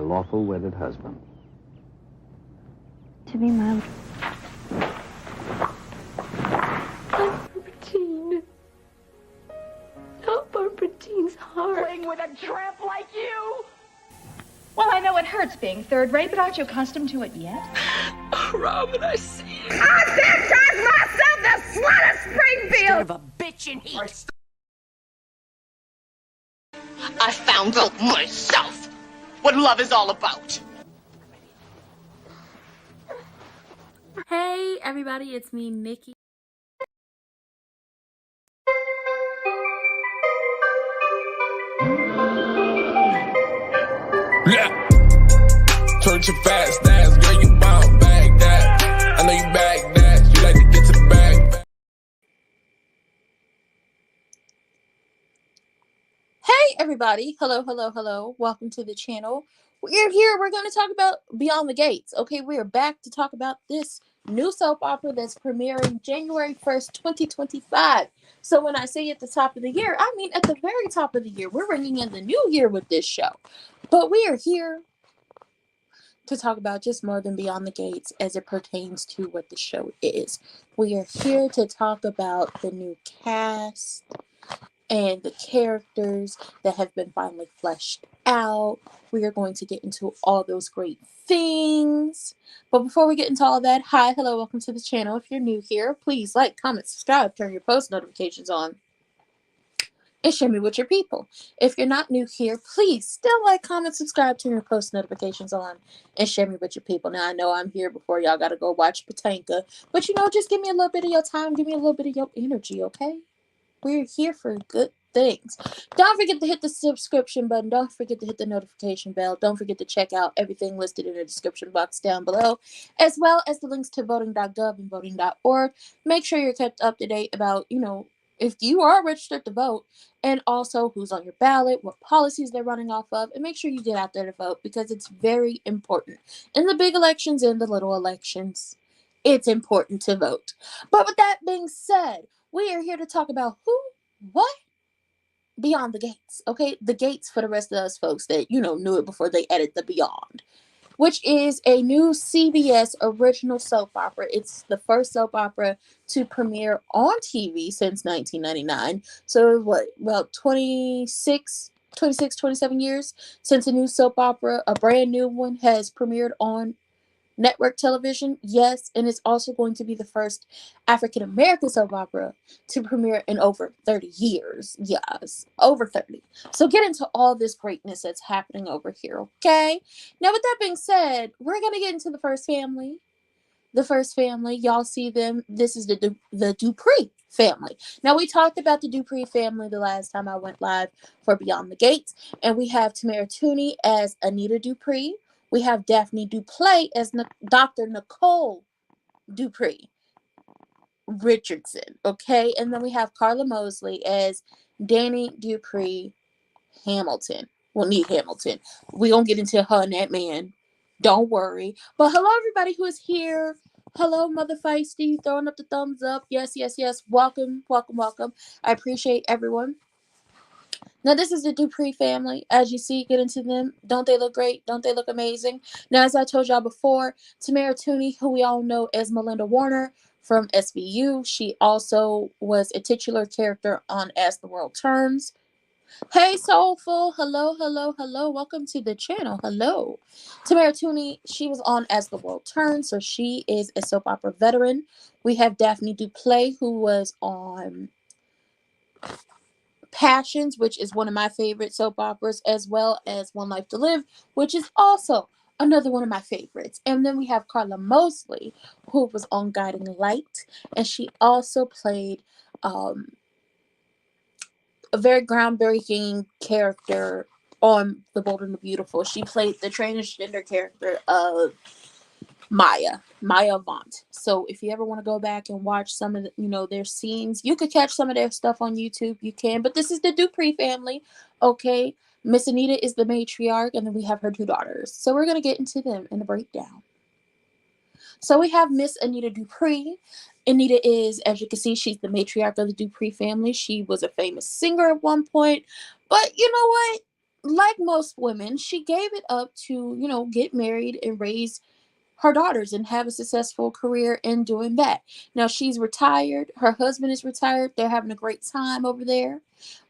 lawful wedded husband. To be my... Barbara Jean. Not Barbara Jean's heart. Playing with a tramp like you? Well, I know it hurts being third rate, but aren't you accustomed to it yet? Oh, Robin, I see you. I baptized myself the slut of Springfield! Instead of a bitch in heat. I found out myself what love is all about. Hey everybody, it's me, Nikki. Yeah. Church of fast ass, girl, you bound back that. I know you back that. You like to get to the bag. Hey everybody, hello. Welcome to the channel. We're here. We're going to talk about Beyond the Gates. Okay, we are back to talk about this new soap opera that's premiering January 1st, 2025. So when I say at the top of the year, I mean at the very top of the year. We're ringing in the new year with this show. But we are here to talk about just more than Beyond the Gates as it pertains to what the show is. We are here to talk about the new cast and the characters that have been finally fleshed out. We are going to get into all those great things. But before we get into all that, hi, hello, welcome to the channel. If you're new here, please like, comment, subscribe, turn your post notifications on, and share me with your people. If you're not new here, please still like, comment, subscribe, turn your post notifications on, and share me with your people. Now, I know I'm here before y'all got to go watch Patanka, but you know, just give me a little bit of your time, give me a little bit of your energy, okay? We're here for good things. Don't forget to hit the subscription button. Don't forget to hit the notification bell. Don't forget to check out everything listed in the description box down below, as well as the links to voting.gov and voting.org. Make sure you're kept up to date about, you know, if you are registered to vote, and also who's on your ballot, what policies they're running off of, and make sure you get out there to vote because it's very important. In the big elections and the little elections, it's important to vote. But with that being said, we are here to talk about who, what, Beyond the Gates. Okay, the Gates for the rest of us folks that, you know, knew it before they added the Beyond, which is a new CBS original soap opera. It's the first soap opera to premiere on TV since 1999. So what, about 27 years since a new soap opera, a brand new one, has premiered on network television. Yes, and it's also going to be the first African-American soap opera to premiere in over 30 years. Yes, over 30. So get into all this greatness that's happening over here, okay? Now, with that being said, we're going to get into the first family. The first family, y'all see them. This is the Dupree family. Now, we talked about the Dupree family the last time I went live for Beyond the Gates, and we have Tamara Tooney as Anita Dupree. We have Daphne Dupree as Dr. Nicole Dupree Richardson, okay? And then we have Carla Mosley as Dani Dupree Hamilton. Well, Neat Hamilton. We're going to get into her and that man. Don't worry. But hello, everybody who is here. Hello, Mother Feisty, throwing up the thumbs up. Yes. Welcome. I appreciate everyone. Now, this is the Dupree family. As you see, get into them. Don't they look great? Don't they look amazing? Now, as I told y'all before, Tamara Tooney, who we all know as Melinda Warner from SVU, she also was a titular character on As the World Turns. Hey, Soulful. Hello. Welcome to the channel. Hello. Tamara Tooney, she was on As the World Turns, so she is a soap opera veteran. We have Daphne Dupree, who was on Passions, which is one of my favorite soap operas, as well as One Life to Live, which is also another one of my favorites. And then we have Carla Mosley, who was on Guiding Light, and she also played a very groundbreaking character on The Bold and the Beautiful. She played the transgender character of Maya Vaughn. So if you ever want to go back and watch some of the, you know, their scenes, you could catch some of their stuff on YouTube. You can, but this is the Dupree family, okay? Miss Anita is the matriarch, and then we have her two daughters. So we're gonna get into them in the breakdown. So we have Miss Anita Dupree. Anita is, as you can see, she's the matriarch of the Dupree family. She was a famous singer at one point, but you know what? like most women, she gave it up to, get married and raise her daughters and have a successful career in doing that. Now she's retired. Her husband is retired. They're having a great time over there.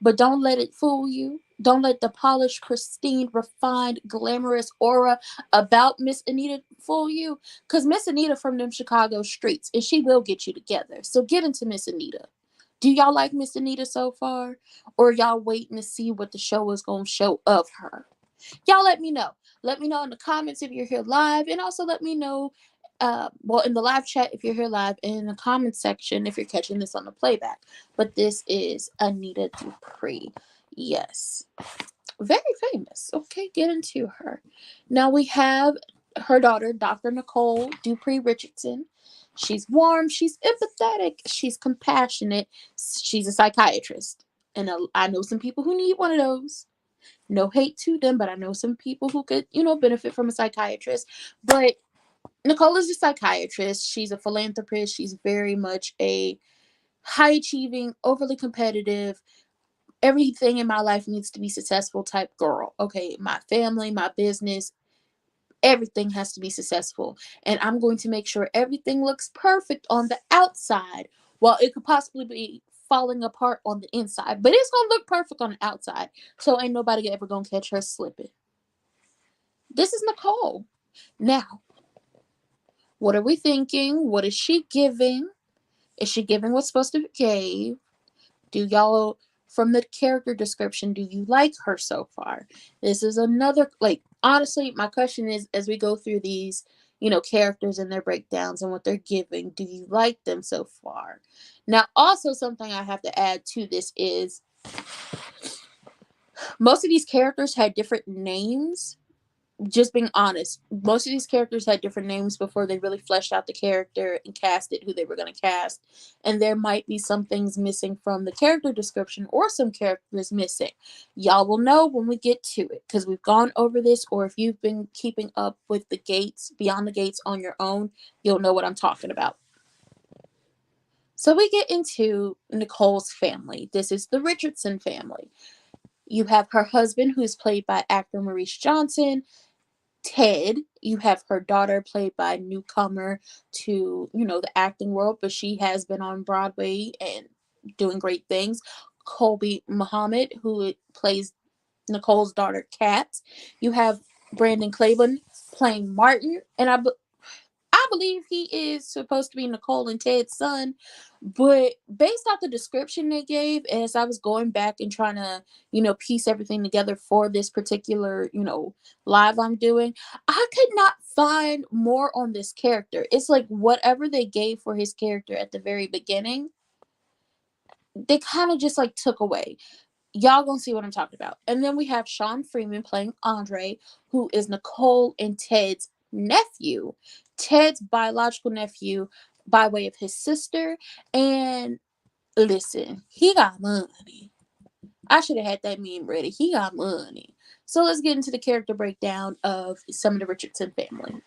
But don't let it fool you. Don't let the polished, pristine, refined, glamorous aura about Miss Anita fool you. Because Miss Anita from them Chicago streets, and she will get you together. So get into Miss Anita. Do y'all like Miss Anita so far? Or y'all waiting to see what the show is going to show of her? Y'all let me know. Let me know in the comments if you're here live, and also let me know, in the live chat if you're here live, and in the comment section if you're catching this on the playback. But this is Anita Dupree. Yes. Very famous. Okay, get into her. Now we have her daughter, Dr. Nicole Dupree Richardson. She's warm, she's empathetic, she's compassionate, she's a psychiatrist. And I know some people who need one of those. No hate to them, but I know some people who could, benefit from a psychiatrist. But Nicole is a psychiatrist. She's a philanthropist. She's very much a high achieving, overly competitive, everything in my life needs to be successful type girl. Okay, my family, my business, everything has to be successful. And I'm going to make sure everything looks perfect on the outside while it could possibly be falling apart on the inside. But it's going to look perfect on the outside. So ain't nobody ever going to catch her slipping. This is Nicole. Now, what are we thinking? What is she giving? Is she giving what's supposed to be gave? Do y'all, from the character description, do you like her so far? This is another, honestly, my question is, as we go through these, characters and their breakdowns and what they're giving, do you like them so far? Now, also something I have to add to this is most of these characters had different names. Just being honest, most of these characters had different names before they really fleshed out the character and casted who they were going to cast. And there might be some things missing from the character description or some characters missing. Y'all will know when we get to it because we've gone over this, or if you've been keeping up with the Gates, Beyond the Gates on your own, you'll know what I'm talking about. So we get into Nicole's family. This is the Richardson family. You have her husband, who's played by actor Maurice Johnson, Ted. You have her daughter, played by newcomer to, the acting world, but she has been on Broadway and doing great things. Colby Muhammad, who plays Nicole's daughter, Kat. You have Brandon Claiborne playing Martin, and I believe he is supposed to be Nicole and Ted's son, but based off the description they gave, as I was going back and trying to, piece everything together for this particular, live I'm doing, I could not find more on this character. It's like whatever they gave for his character at the very beginning, they kind of just took away. Y'all gonna see what I'm talking about. And then we have Sean Freeman playing Andre, who is Nicole and Ted's nephew. Ted's biological nephew by way of his sister. And listen, he got money. I should have had that meme ready. He got money. So let's get into the character breakdown of some of the Richardson family.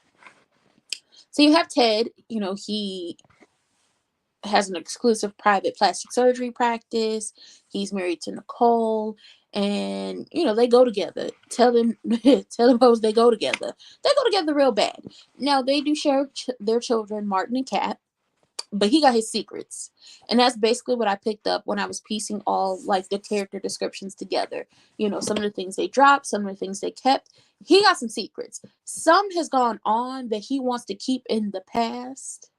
So you have Ted, he has an exclusive private plastic surgery practice. He's married to Nicole, and they go together. Tell them hoes they go together. They go together real bad. Now they do share their children, Martin and Kat, but he got his secrets, and that's basically what I picked up when I was piecing all the character descriptions together. Some of the things they dropped, some of the things they kept. He got some secrets. Some has gone on that he wants to keep in the past.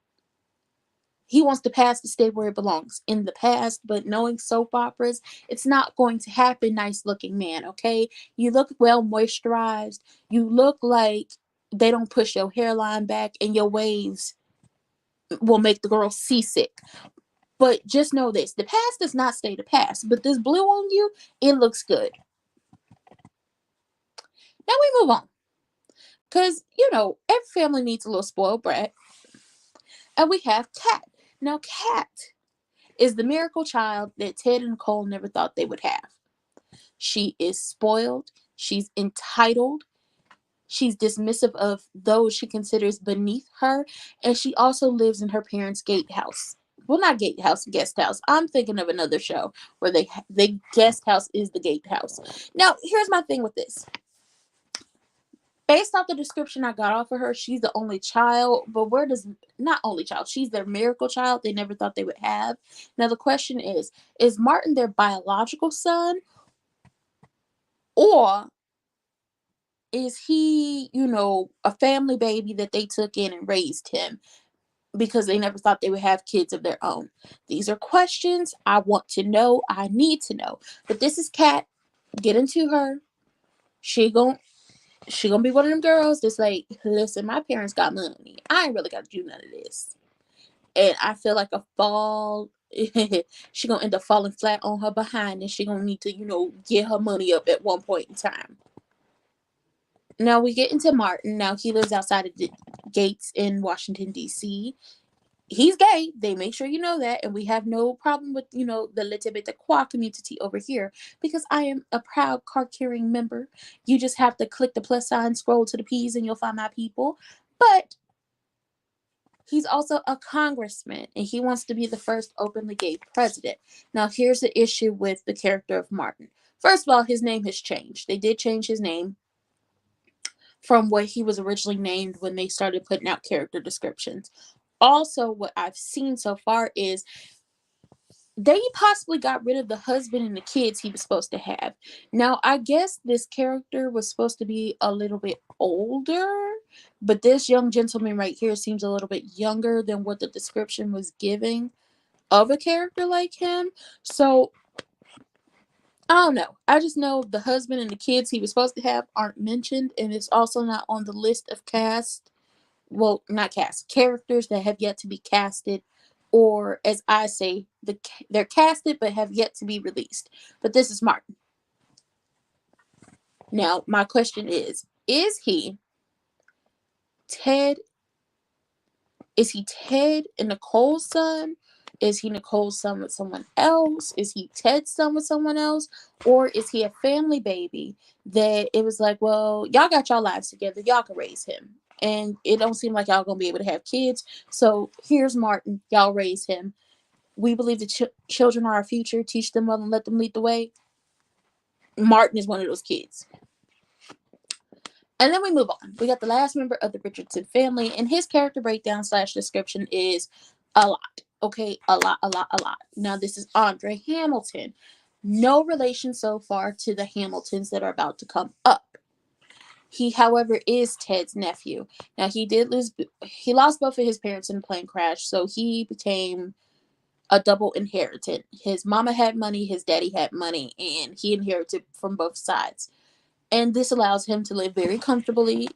He wants the past to stay where it belongs, in the past, but knowing soap operas, it's not going to happen, nice looking man, okay? You look well moisturized. You look like they don't push your hairline back, and your waves will make the girl seasick. But just know this, the past does not stay the past, but this blue on you, it looks good. Now we move on. Because, every family needs a little spoiled brat. And we have Kat. Now, Kat is the miracle child that Ted and Nicole never thought they would have. She is spoiled. She's entitled. She's dismissive of those she considers beneath her. And she also lives in her parents' gatehouse. well, not gatehouse, guest house. I'm thinking of another show where they guest house is the gatehouse. Now, here's my thing with this. Based off the description I got off of her, she's the only child, but where does, not only child, she's their miracle child they never thought they would have. Now, the question is Martin their biological son, or is he, a family baby that they took in and raised him because they never thought they would have kids of their own? These are questions I want to know. I need to know. But this is Kat. Get into her. She gonna be one of them girls that's like, listen, my parents got money. I ain't really got to do none of this. And I feel like she gonna end up falling flat on her behind, and she gonna need to, get her money up at one point in time. Now we get into Martin. Now he lives outside of the gates in Washington, D.C. He's gay. They make sure you know that. And we have no problem with, the LGBTQ community over here, because I am a proud card-carrying member. You just have to click the plus sign, scroll to the P's, and you'll find my people. But he's also a congressman, and he wants to be the first openly gay president. Now, here's the issue with the character of Martin. First of all, his name has changed. They did change his name from what he was originally named when they started putting out character descriptions. Also, what I've seen so far is they possibly got rid of the husband and the kids he was supposed to have. Now, I guess this character was supposed to be a little bit older, but this young gentleman right here seems a little bit younger than what the description was giving of a character like him. So, I don't know. I just know the husband and the kids he was supposed to have aren't mentioned, and it's also not on the list of characters that have yet to be casted, or as I say, they're casted but have yet to be released. But this is Martin. Now, my question is he Ted? Is he Ted and Nicole's son? Is he Nicole's son with someone else? Is he Ted's son with someone else? Or is he a family baby that it was like, well, y'all got y'all lives together. Y'all can raise him. And it don't seem like y'all going to be able to have kids. So here's Martin. Y'all raise him. We believe the children are our future. Teach them well and let them lead the way. Martin is one of those kids. And then we move on. We got the last member of the Richardson family, and his character breakdown / description is a lot. Okay, a lot. Now, this is Andre Hamilton. No relation so far to the Hamiltons that are about to come up. He, however, is Ted's nephew. Now, he lost both of his parents in a plane crash, so he became a double inheritant. His mama had money, his daddy had money, and he inherited from both sides. And this allows him to live very comfortably,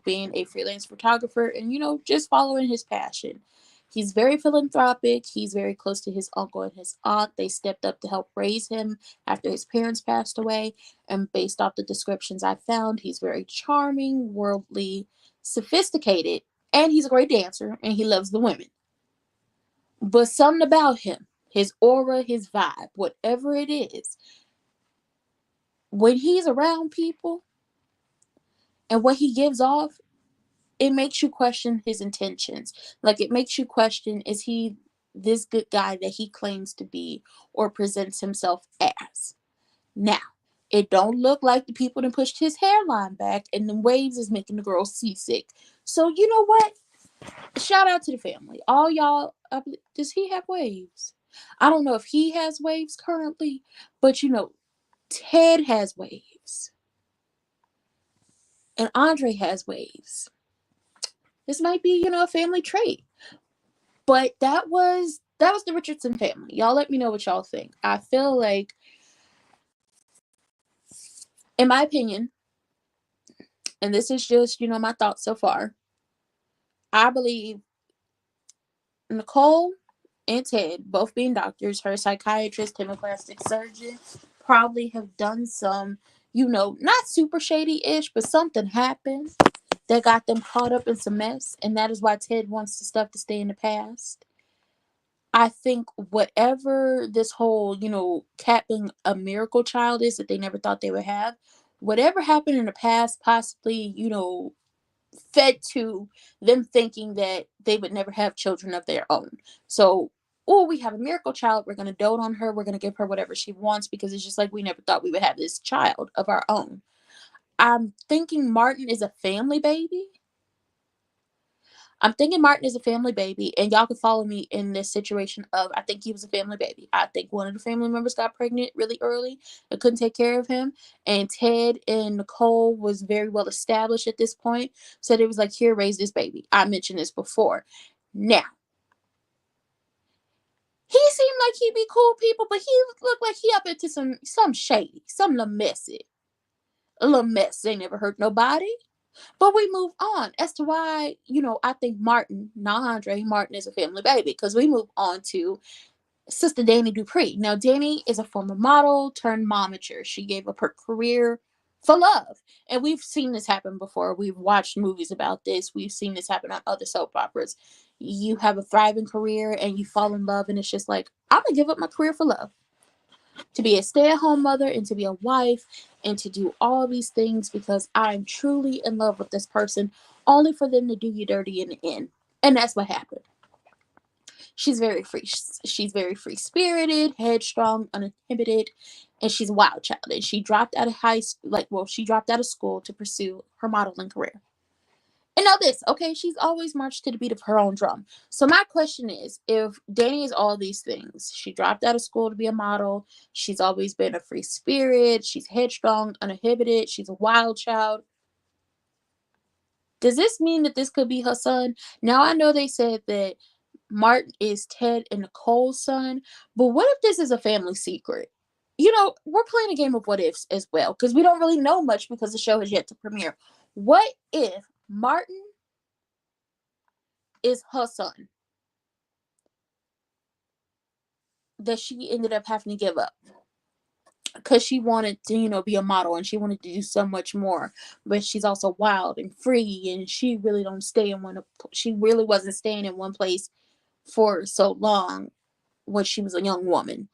being a freelance photographer and, just following his passion. He's very philanthropic. He's very close to his uncle and his aunt. They stepped up to help raise him after his parents passed away. And based off the descriptions I found, he's very charming, worldly, sophisticated, and he's a great dancer, and he loves the women. But something about him, his aura, his vibe, whatever it is, when he's around people and what he gives off, it makes you question his intentions. Like, it makes you question, is he this good guy that he claims to be or presents himself as? Now, it don't look like the people that pushed his hairline back and the waves is making the girl seasick. So, you know what? Shout out to the family. All y'all, does he have waves? I don't know if he has waves currently, but Ted has waves. And Andre has waves. This might be, a family trait. But that was the Richardson family. Y'all let me know what y'all think. I feel like, in my opinion, and this is just, my thoughts so far, I believe Nicole and Ted, both being doctors, her psychiatrist, him a plastic surgeon, probably have done some, not super shady-ish, but something happened that got them caught up in some mess, and that is why Ted wants the stuff to stay in the past. I think whatever this whole, Kat being a miracle child is that they never thought they would have, whatever happened in the past possibly, fed to them thinking that they would never have children of their own. So oh, we have a miracle child. We're going to dote on her. We're going to give her whatever she wants because it's just like we never thought we would have this child of our own. I'm thinking Martin is a family baby. I'm thinking Martin is a family baby, and y'all can follow me in this situation of I think he was a family baby. I think one of the family members got pregnant really early and couldn't take care of him, and Ted and Nicole was very well established at this point, so it was like, here, raise this baby. I mentioned this before. Now, he seemed like he'd be cool people, but he looked like he up into some shady, some little messy. A little mess. They never hurt nobody. But we move on as to why, I think Martin, not Andre, Martin is a family baby. Because we move on to Sister Dani Dupree. Now, Dani is a former model turned momager. She gave up her career for love. And we've seen this happen before. We've watched movies about this. We've seen this happen on other soap operas. You have a thriving career and you fall in love, and it's just like, I'm going to give up my career for love. To be a stay-at-home mother and to be a wife and to do all these things because I'm truly in love with this person, only for them to do you dirty in the end. And that's what happened. She's very free. She's very free-spirited, headstrong, uninhibited, and she's a wild child. And she dropped out of she dropped out of school to pursue her modeling career. And now this, okay, she's always marched to the beat of her own drum. So my question is, if Dani is all these things, she dropped out of school to be a model, she's always been a free spirit, she's headstrong, uninhibited, she's a wild child. Does this mean that this could be her son? Now, I know they said that Martin is Ted and Nicole's son, but what if this is a family secret? We're playing a game of what ifs as well, because we don't really know much because the show has yet to premiere. What if Martin is her son that she ended up having to give up because she wanted to, be a model and she wanted to do so much more, but she's also wild and free and she really wasn't staying in one place for so long when she was a young woman.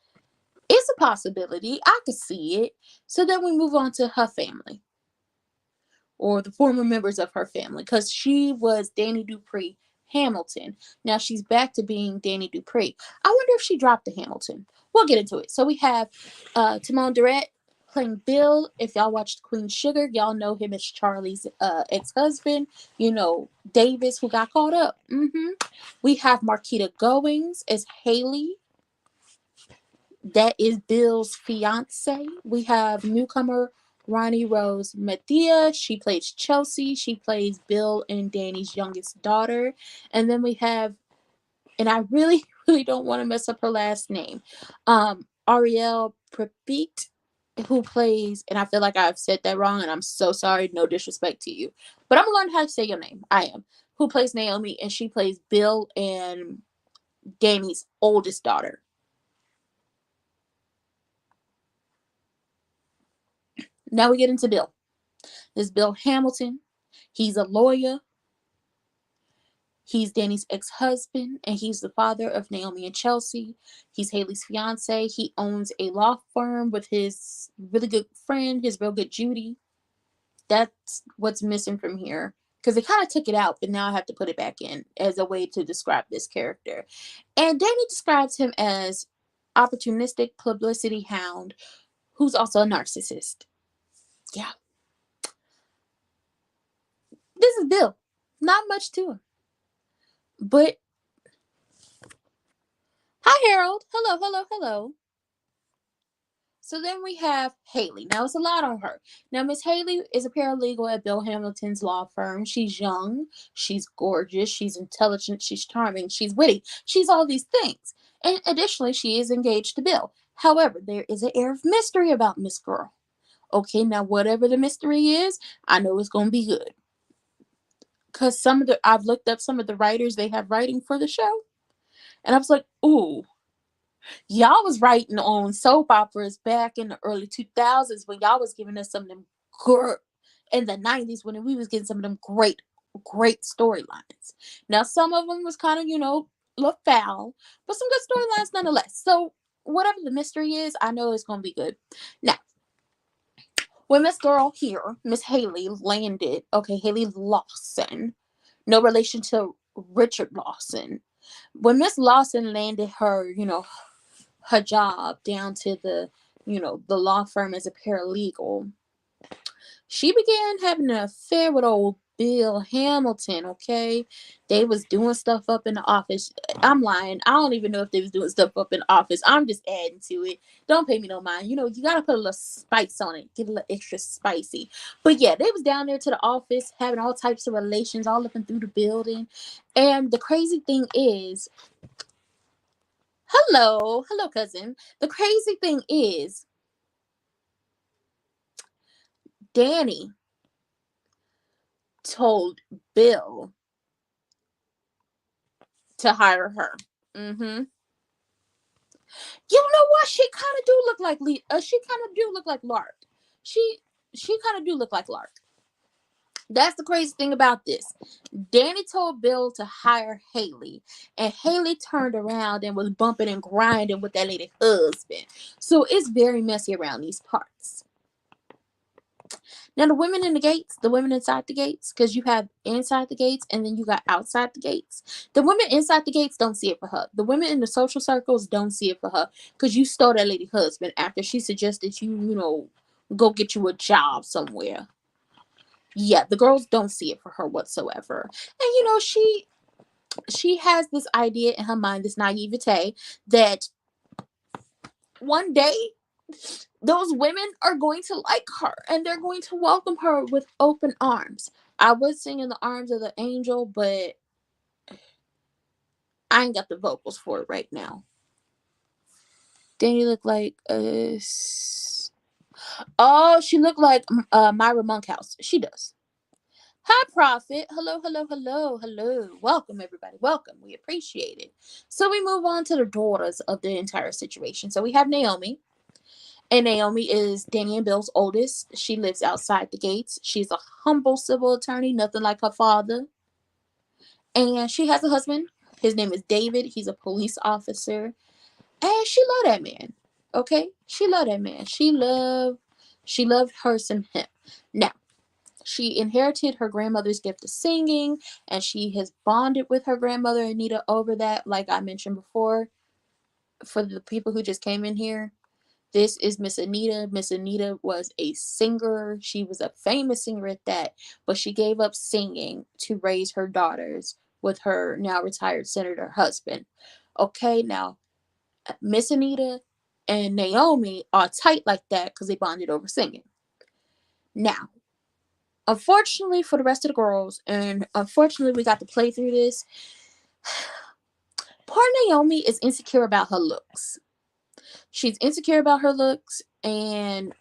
It's a possibility. I could see it. So then we move on to her family or the former members of her family, because she was Dani Dupree Hamilton. Now she's back to being Dani Dupree. I wonder if she dropped the Hamilton. We'll get into it. So we have Timon Durrett playing Bill. If y'all watched Queen Sugar, y'all know him as Charlie's ex-husband. Davis, who got caught up. We have Marquita Goings as Haley. That is Bill's fiance. We have newcomer Ronnie Rose Mathia. She plays Chelsea. She plays Bill and Dani's youngest daughter. And then we have, and I really, really don't want to mess up her last name, Ariel Prepit, who plays, and I feel like I've said that wrong, and I'm so sorry, no disrespect to you, but I'm going to learn how to say your name. I am. Who plays Naomi, and she plays Bill and Dani's oldest daughter. Now we get into Bill. This is Bill Hamilton. He's a lawyer. He's Dani's ex-husband, and he's the father of Naomi and Chelsea. He's Haley's fiance. He owns a law firm with his really good friend, his real good Judy. That's what's missing from here, because they kind of took it out, but now I have to put it back in as a way to describe this character. And Dani describes him as opportunistic publicity hound who's also a narcissist. Yeah. This is Bill. Not much to him. But, hi Harold. Hello, hello, hello. So then we have Haley. Now it's a lot on her. Now Miss Haley is a paralegal at Bill Hamilton's law firm. She's young. She's gorgeous. She's intelligent. She's charming. She's witty. She's all these things. And additionally, she is engaged to Bill. However, there is an air of mystery about Miss Girl. Okay, now whatever the mystery is, I know it's going to be good. Because I've looked up some of the writers they have writing for the show. And I was like, ooh, y'all was writing on soap operas back in the early 2000s when y'all was giving us some of them in the 90s when we was getting some of them great, great storylines. Now, some of them was kind of, a little foul, but some good storylines nonetheless. So whatever the mystery is, I know it's going to be good. Now, when Miss Girl here, Miss Haley landed, okay, Haley Lawson, no relation to Richard Lawson, When Miss Lawson landed her, her job down to the, the law firm as a paralegal, she began having an affair with old Bill Hamilton, okay? They was doing stuff up in the office. I'm lying. I don't even know if they was doing stuff up in the office. I'm just adding to it. Don't pay me no mind. You gotta put a little spice on it. Get a little extra spicy. But yeah, they was down there to the office having all types of relations, all looking through the building. And the crazy thing is, hello, cousin. The crazy thing is, Dani told Bill to hire her. You know what? She kind of do look like she kind of do look like Lark. She kind of do look like Lark. That's the crazy thing about this. Dani told Bill to hire Haley, and Haley turned around and was bumping and grinding with that lady's husband. So it's very messy around these parts. Now, the women in the gates, the women inside the gates, because you have inside the gates and then you got outside the gates. The women inside the gates don't see it for her. The women in the social circles don't see it for her because you stole that lady's husband after she suggested you, go get you a job somewhere. Yeah, the girls don't see it for her whatsoever. And, she has this idea in her mind, this naivete, that one day those women are going to like her and they're going to welcome her with open arms. I was singing the arms of the angel, but I ain't got the vocals for it right now. Dani looked like she looked like Myra Monkhouse. She does. Hi, Prophet. Hello. Welcome, everybody. Welcome. We appreciate it. So we move on to the daughters of the entire situation. So we have Naomi. And Naomi is Dani and Bill's oldest. She lives outside the gates. She's a humble civil attorney, nothing like her father. And she has a husband. His name is David. He's a police officer. And she loved that man. Okay? She loved that man. She loved her some him. Now, she inherited her grandmother's gift of singing, and she has bonded with her grandmother, Anita, over that, like I mentioned before. For the people who just came in here, this is Miss Anita. Miss Anita was a singer. She was a famous singer at that, but she gave up singing to raise her daughters with her now retired senator husband. Okay, now, Miss Anita and Naomi are tight like that because they bonded over singing. Now, unfortunately for the rest of the girls, and unfortunately we got to play through this, poor Naomi is insecure about her looks. She's insecure about her looks, and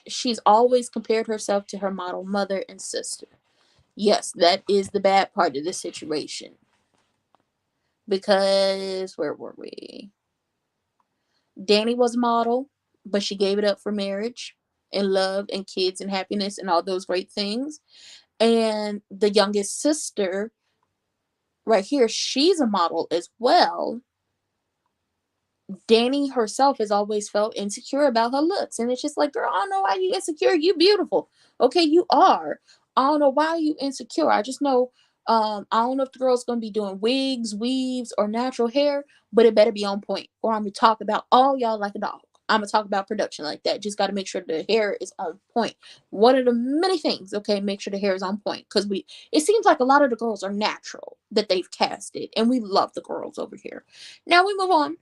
she's always compared herself to her model mother and sister. Yes, that is the bad part of this situation. Because, where were we? Dani was a model, but she gave it up for marriage and love and kids and happiness and all those great things. And the youngest sister, right here, she's a model as well. Dani herself has always felt insecure about her looks. And it's just like, girl, I don't know why you insecure. You beautiful. Okay, you are. I don't know why you insecure. I just know, I don't know if the girl's going to be doing wigs, weaves, or natural hair, but it better be on point. Or I'm going to talk about all y'all like a dog. I'm going to talk about production like that. Just got to make sure the hair is on point. One of the many things, okay, make sure the hair is on point. Because it seems like a lot of the girls are natural that they've casted. And we love the girls over here. Now we move on.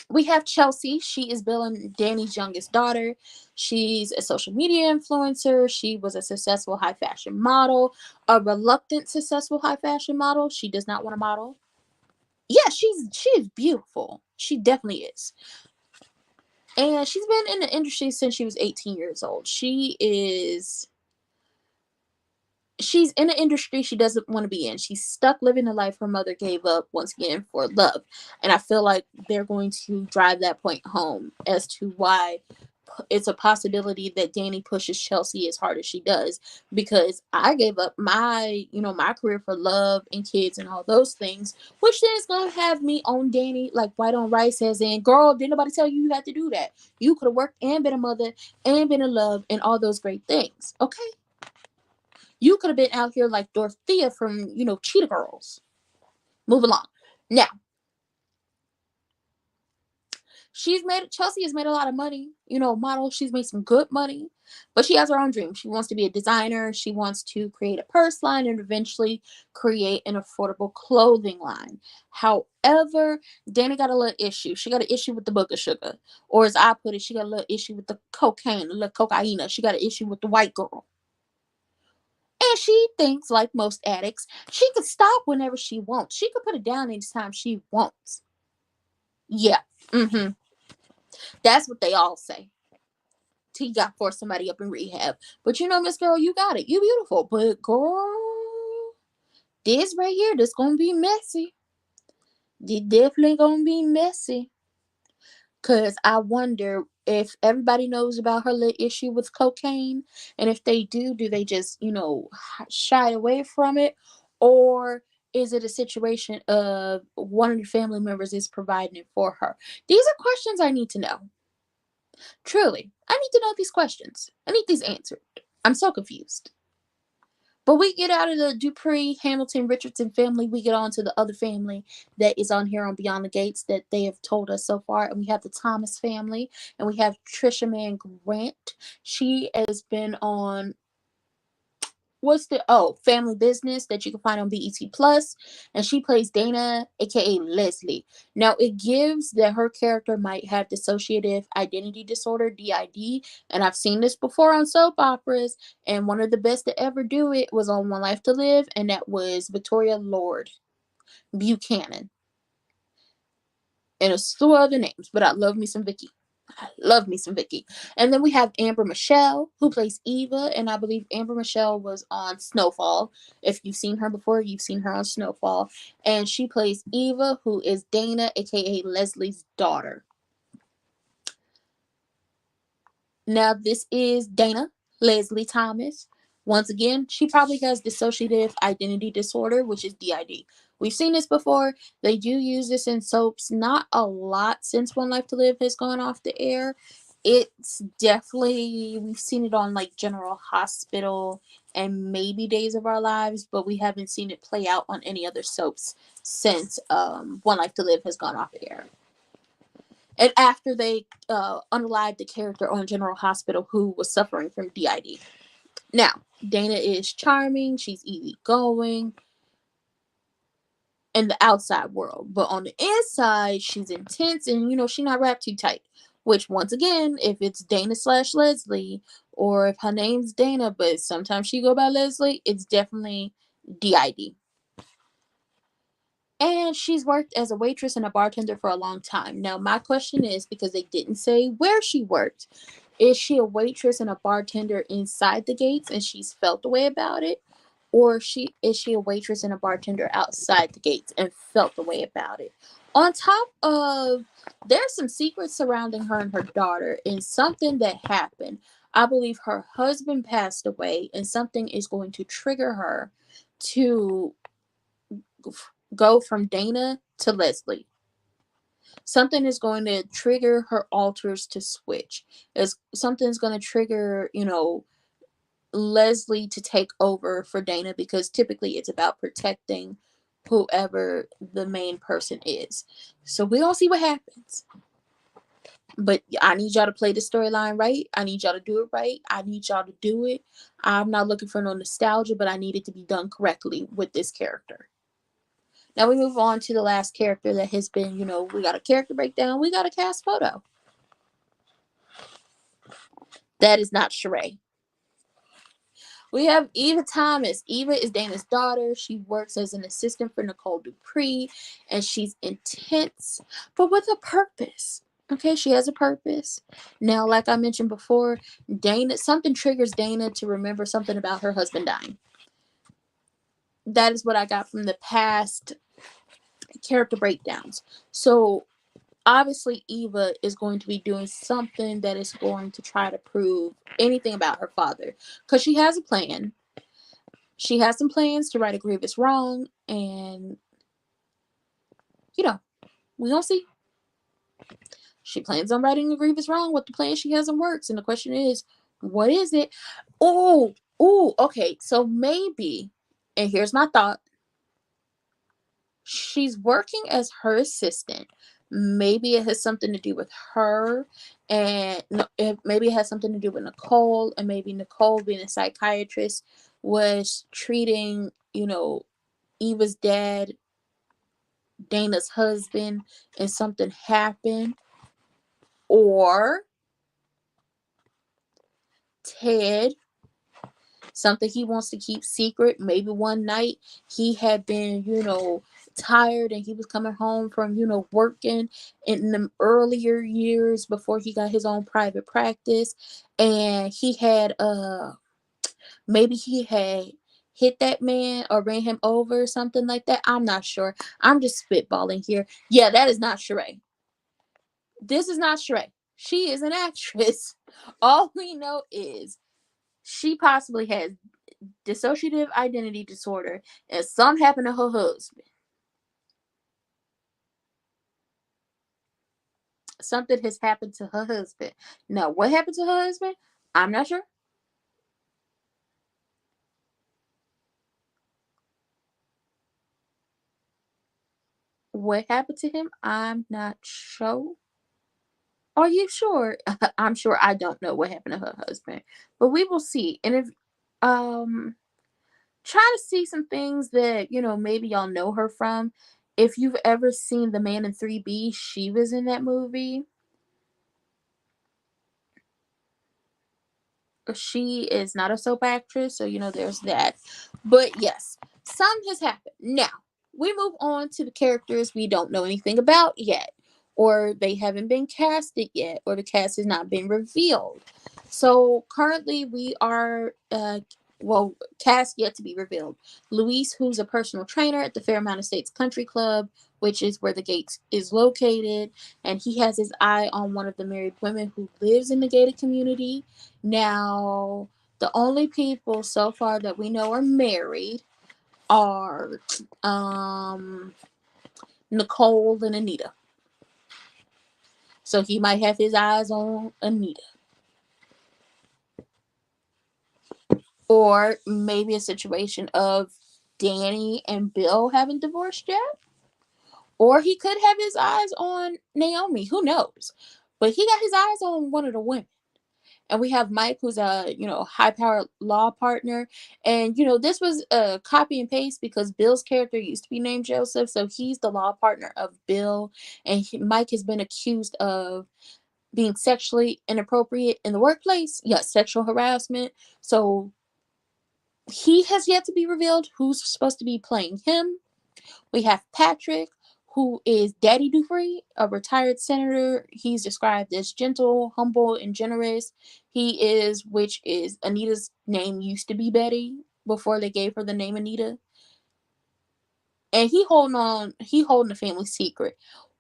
We have Chelsea. She is Bill and Dani's youngest daughter. She's a social media influencer. She was a successful high fashion model, a reluctant successful high fashion model. She does not want to model. Yeah, she is beautiful. She definitely is. And she's been in the industry since she was 18 years old. She's in an industry she doesn't want to be in. She's stuck living the life her mother gave up once again for love. And I feel like they're going to drive that point home as to why it's a possibility that Dani pushes Chelsea as hard as she does. Because I gave up my career for love and kids and all those things, which then is going to have me on Dani like white on rice, as in, girl, didn't nobody tell you had to do that. You could have worked and been a mother and been in love and all those great things. Okay? You could have been out here like Dorothea from, Cheetah Girls. Move along. Now, Chelsea has made a lot of money, model. She's made some good money, but she has her own dream. She wants to be a designer. She wants to create a purse line and eventually create an affordable clothing line. However, Dana got a little issue. She got an issue with the booger sugar, or as I put it, she got a little issue with the cocaine, a little cocaina. She got an issue with the white girl. And she thinks, like most addicts, she could stop whenever she wants. She could put it down anytime she wants. Yeah. That's what they all say. T got forced somebody up in rehab. But Miss Girl, you got it. You beautiful. But girl, this right here, this gonna be messy. This definitely gonna be messy. Cause I wonder if everybody knows about her little issue with cocaine. And if they do they just, shy away from it? Or is it a situation of one of the family members is providing it for her? These are questions I need to know. Truly, I need to know these questions. I need these answered. I'm so confused. But we get out of the Dupree, Hamilton, Richardson family. We get on to the other family that is on here on Beyond the Gates that they have told us so far. And we have the Thomas family. And we have Trisha Mann Grant. She has been on Family Business that you can find on BET Plus, and she plays Dana, aka Leslie. Now it gives that her character might have dissociative identity disorder, DID, and I've seen this before on soap operas, and one of the best to ever do it was on One Life to Live, and that was Victoria Lord Buchanan, and a slew of other names, but I love me some Vicky. And then we have Amber Michelle, who plays Eva, and I believe Amber Michelle was on Snowfall. If you've seen her before, you've seen her on Snowfall. And she plays Eva, who is Dana, aka Leslie's daughter. Now, this is Dana, Leslie Thomas. Once again, she probably has dissociative identity disorder, which is DID. We've seen this before. They do use this in soaps. Not a lot since One Life to Live has gone off the air. It's definitely, we've seen it on like General Hospital and maybe Days of Our Lives, but we haven't seen it play out on any other soaps since One Life to Live has gone off the air. And after they unalived the character on General Hospital who was suffering from DID. Now, Dana is charming. She's easygoing in the outside world. But on the inside, she's intense and, she's not wrapped too tight. Which, once again, if it's Dana / Leslie, or if her name's Dana, but sometimes she go by Leslie, it's definitely DID. And she's worked as a waitress and a bartender for a long time. Now, my question is, because they didn't say where she worked, is she a waitress and a bartender inside the gates and she's felt the way about it? Or is she a waitress and a bartender outside the gates and felt the way about it? On top of, there's some secrets surrounding her and her daughter and something that happened. I believe her husband passed away and something is going to trigger her to go from Dana to Leslie. Something is going to trigger her alters to switch. Something's going to trigger, Leslie to take over for Dana, because typically it's about protecting whoever the main person is. So we'll see what happens. But I need y'all to play the storyline right. I need y'all to do it right. I need y'all to do it. I'm not looking for no nostalgia, but I need it to be done correctly with this character. Now we move on to the last character that has been, we got a character breakdown. We got a cast photo. That is not Sheree. We have Eva Thomas. Eva is Dana's daughter. She works as an assistant for Nicole Dupree, and she's intense, but with a purpose. Okay, she has a purpose. Now, like I mentioned before, something triggers Dana to remember something about her husband dying. That is what I got from the past character breakdowns. So obviously Eva is going to be doing something that is going to try to prove anything about her father, because she has a plan. She has some plans to right a grievous wrong, and we gonna see. She plans on righting a grievous wrong. What the plan she has in works, and the question is, what is it? Okay, so maybe, and here's my thought, She's working as her assistant. Maybe it has something to do with her, and maybe it has something to do with Nicole, and maybe Nicole, being a psychiatrist, was treating, Eva's dad, Dana's husband, and something happened. Or Ted, something he wants to keep secret. Maybe one night he had been, tired, and he was coming home from, working in the earlier years before he got his own private practice. And he had, maybe he had hit that man or ran him over or something like that. I'm not sure. I'm just spitballing here. Yeah, that is not Sheree. This is not Sheree. She is an actress. All we know is she possibly has dissociative identity disorder, and something happened to her husband. Something has happened to her husband. Now, what happened to her husband? I'm not sure. What happened to him? I'm not sure. Are you sure? I'm sure I don't know what happened to her husband, but we will see. And if try to see some things that maybe y'all know her from. If you've ever seen The Man in 3B, she was in that movie. She is not a soap actress, so there's that. But yes, some has happened. Now we move on to the characters we don't know anything about yet, or they haven't been casted yet, or the cast has not been revealed. So currently we are cast yet to be revealed. Luis, who's a personal trainer at the Fairmount Estates Country Club, which is where the Gates is located, and he has his eye on one of the married women who lives in the gated community. Now, the only people so far that we know are married are Nicole and Anita. So he might have his eyes on Anita. Or maybe a situation of Dani and Bill haven't divorced yet. Or he could have his eyes on Naomi. Who knows? But he got his eyes on one of the women. And we have Mike, who's a high-powered law partner. And this was a copy and paste because Bill's character used to be named Joseph, so he's the law partner of Bill. And Mike has been accused of being sexually inappropriate in the workplace. Yes, sexual harassment. So he has yet to be revealed who's supposed to be playing him. We have Patrick, who is Dani Dupree, a retired senator. He's described as gentle, humble, and generous. He is, which is Anita's name used to be Betty before they gave her the name Anita. And he holding the family secret.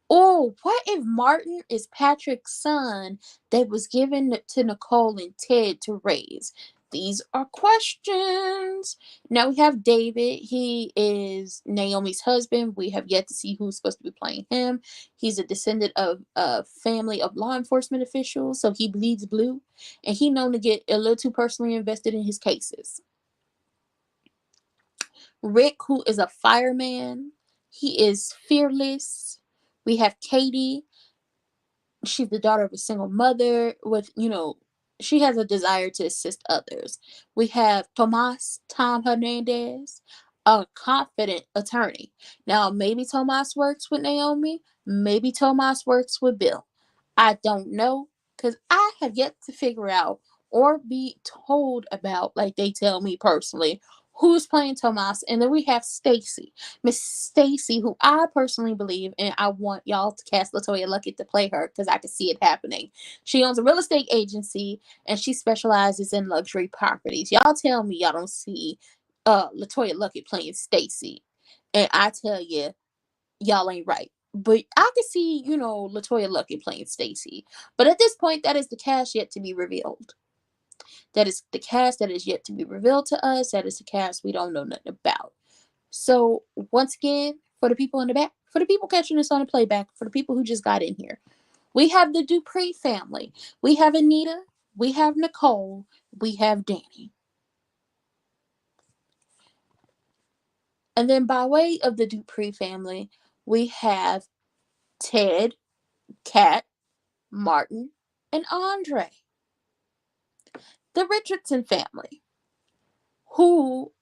Oh, what if Martin is Patrick's son that was given to Nicole and Ted to raise? These are questions. Now we have David. He is Naomi's husband. We have yet to see who's supposed to be playing him. He's a descendant of a family of law enforcement officials, so he bleeds blue. And he's known to get a little too personally invested in his cases. Rick, who is a fireman. He is fearless. We have Katie. She's the daughter of a single mother with, she has a desire to assist others. We have Tom Hernandez, a confident attorney. Now, maybe Tomas works with Naomi. Maybe Tomas works with Bill. I don't know, because I have yet to figure out or be told about, like they tell me personally, who's playing Tomas. And then we have Stacy. Miss Stacy, who I personally believe, and I want y'all to cast LaToya Luckett to play her because I can see it happening. She owns a real estate agency and she specializes in luxury properties. Y'all tell me y'all don't see LaToya Luckett playing Stacy. And I tell you, y'all ain't right. But I could see, LaToya Luckett playing Stacy. But at this point, that is the cast yet to be revealed. That is the cast that is yet to be revealed to us. That is the cast we don't know nothing about. So, once again, for the people in the back, for the people catching this on the playback, for the people who just got in here, we have the Dupree family. We have Anita. We have Nicole. We have Dani. And then by way of the Dupree family, we have Ted, Kat, Martin, and Andre. The Richardson family, who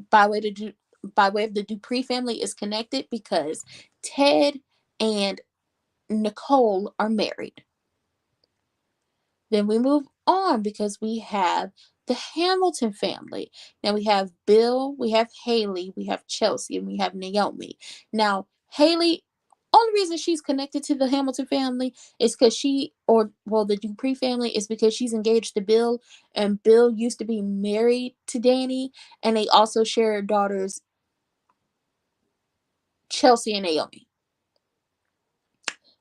by way of the Dupree family is connected because Ted and Nicole are married. Then we move on because we have the Hamilton family. Now we have Bill, we have Haley, we have Chelsea, and we have Naomi. Now, Haley, only reason she's connected to the Hamilton family is because the Dupree family is because she's engaged to Bill, and Bill used to be married to Dani, and they also share daughters, Chelsea and Naomi.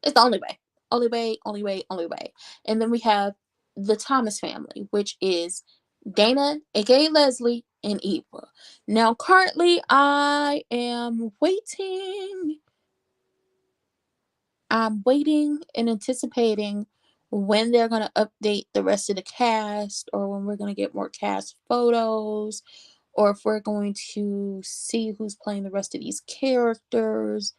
It's the only way. Only way. And then we have the Thomas family, which is Dana, aka Leslie, and Eva. Now, currently, I am waiting. I'm waiting and anticipating when they're going to update the rest of the cast, or when we're going to get more cast photos, or if we're going to see who's playing the rest of these characters.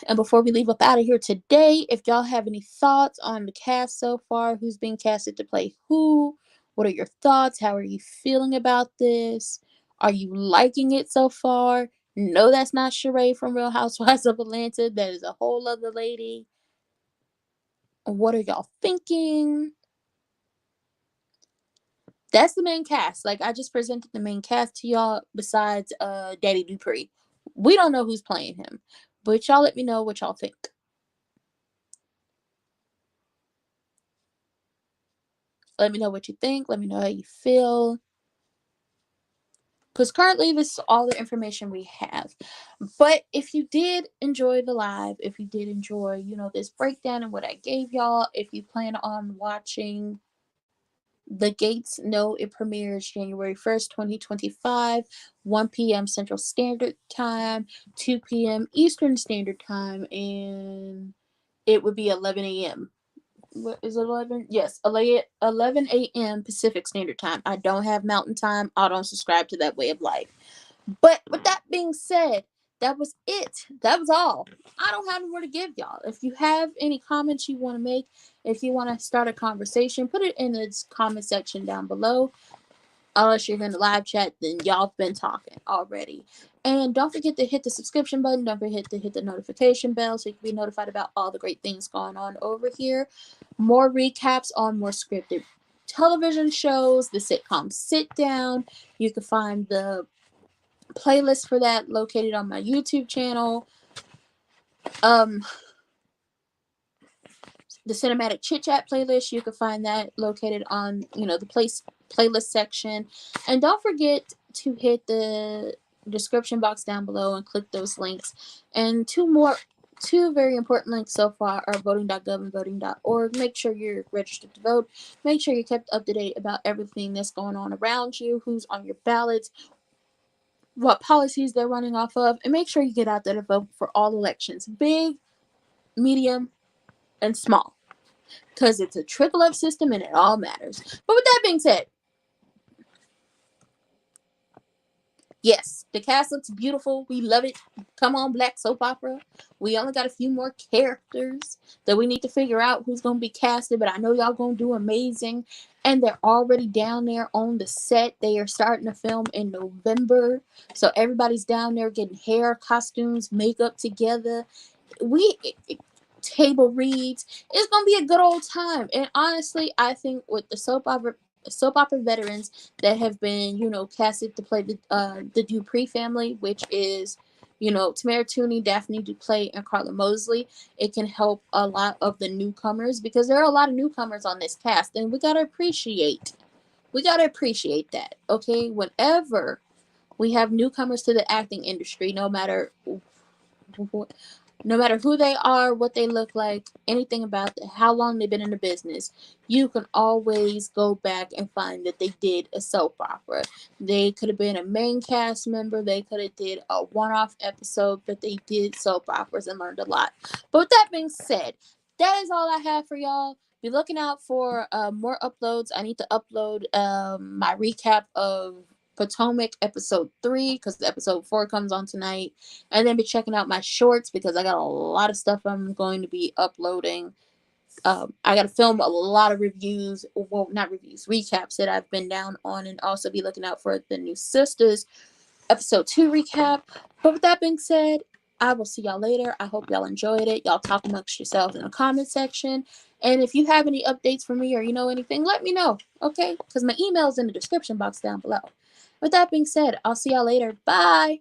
And before we leave up out of here today, if y'all have any thoughts on the cast so far, who's being casted to play who, what are your thoughts? How are you feeling about this? Are you liking it so far? No, that's not Sheree from Real Housewives of Atlanta. That is a whole other lady. What are y'all thinking? That's the main cast. Like, I just presented the main cast to y'all besides Dani Dupree. We don't know who's playing him. But y'all let me know what y'all think. Let me know what you think. Let me know how you feel. Because currently, this is all the information we have. But if you did enjoy the live, if you did enjoy, this breakdown and what I gave y'all, if you plan on watching The Gates, know it premieres January 1st, 2025, 1 p.m. Central Standard Time, 2 p.m. Eastern Standard Time, and it would be 11 a.m. What is it, 11? Yes, 11 a.m. Pacific Standard Time. I don't have Mountain Time. I don't subscribe to that way of life. But with that being said, that was it. That was all. I don't have more to give y'all. If you have any comments you want to make, if you want to start a conversation, put it in the comment section down below. Unless you're in the live chat, then y'all have been talking already. And don't forget to hit the subscription button. Don't forget to hit the notification bell so you can be notified about all the great things going on over here. More recaps on more scripted television shows, the sitcom Sit Down. You can find the playlist for that located on my YouTube channel. The cinematic chit chat playlist, you can find that located on the playlist section. And don't forget to hit the description box down below and click those links. And two very important links so far are voting.gov and voting.org. Make sure you're registered to vote. Make sure you're kept up to date about everything that's going on around you, who's on your ballots, what policies they're running off of, and make sure you get out there to vote for all elections, big, medium, and small. Because it's a trickle-up system and it all matters. But with that being said, yes, the cast looks beautiful. We love it. Come on, Black soap opera. We only got a few more characters that we need to figure out who's going to be casted. But I know y'all going to do amazing. And they're already down there on the set. They are starting to film in November. So everybody's down there getting hair, costumes, makeup together. Table reads. It's gonna be a good old time. And honestly, I think with the soap opera veterans that have been casted to play the Dupree family, which is Tamara Tooney, Daphne Duplay, and Carla Mosley, it can help a lot of the newcomers, because there are a lot of newcomers on this cast, and we gotta appreciate that. Okay, whenever we have newcomers to the acting industry, no matter who they are, what they look like, anything about them, how long they've been in the business, you can always go back and find that they did a soap opera. They could have been a main cast member. They could have did a one-off episode, but they did soap operas and learned a lot. But with that being said, that is all I have for y'all. Be looking out for more uploads. I need to upload my recap of Potomac episode 3 because episode 4 comes on tonight. And then be checking out my shorts because I got a lot of stuff I'm going to be uploading. I got to film a lot of reviews, well, not reviews, recaps that I've been down on, and also be looking out for the new Sisters episode 2 recap. But with that being said, I will see y'all later. I hope y'all enjoyed it. Y'all talk amongst yourselves in the comment section. And if you have any updates for me or you know anything, let me know, okay? Because my email is in the description box down below. With that being said, I'll see y'all later. Bye.